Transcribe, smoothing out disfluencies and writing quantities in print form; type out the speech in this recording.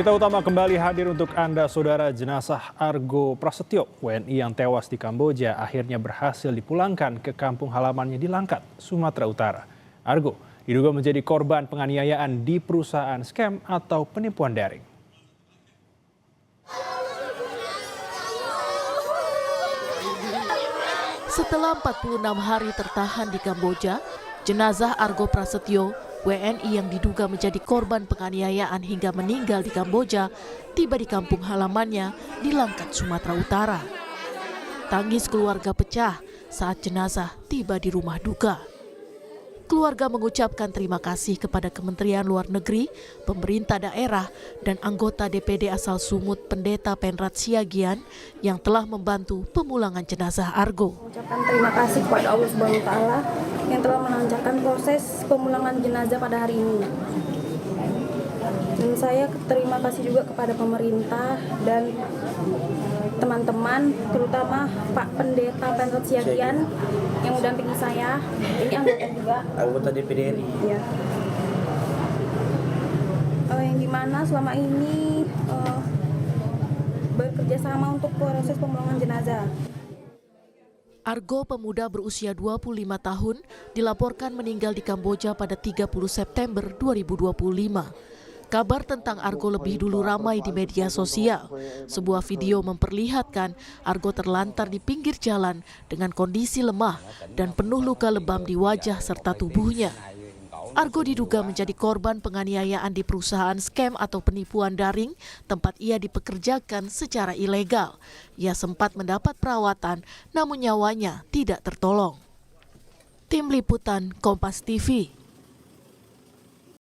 Kita utama kembali hadir untuk Anda, Saudara. Jenazah Argo Prasetyo, WNI yang tewas di Kamboja, akhirnya berhasil dipulangkan ke kampung halamannya di Langkat, Sumatera Utara. Argo diduga menjadi korban penganiayaan di perusahaan scam atau penipuan daring. Setelah 46 hari tertahan di Kamboja, jenazah Argo Prasetyo, WNI yang diduga menjadi korban penganiayaan hingga meninggal di Kamboja, tiba di kampung halamannya di Langkat, Sumatera Utara. Tangis keluarga pecah saat jenazah tiba di rumah duka. Keluarga mengucapkan terima kasih kepada Kementerian Luar Negeri, pemerintah daerah, dan anggota DPD asal Sumut Pendeta Penrat Siagian yang telah membantu pemulangan jenazah Argo. Mengucapkan terima kasih kepada Allah Subhanahu wa Ta'ala yang telah melancarkan proses pemulangan jenazah pada hari ini. Dan saya terima kasih juga kepada pemerintah dan teman-teman, terutama Pak Pendeta Penrat Siagian yang mendampingi saya. Ini anggota juga. Anggota DPD RI. Ya. Yang dimana selama ini bekerja sama untuk proses pemulangan jenazah. Argo, pemuda berusia 25 tahun, dilaporkan meninggal di Kamboja pada 30 September 2025. Kabar tentang Argo lebih dulu ramai di media sosial. Sebuah video memperlihatkan Argo terlantar di pinggir jalan dengan kondisi lemah dan penuh luka lebam di wajah serta tubuhnya. Argo diduga menjadi korban penganiayaan di perusahaan scam atau penipuan daring tempat ia dipekerjakan secara ilegal. Ia sempat mendapat perawatan, namun nyawanya tidak tertolong. Tim Liputan Kompas TV.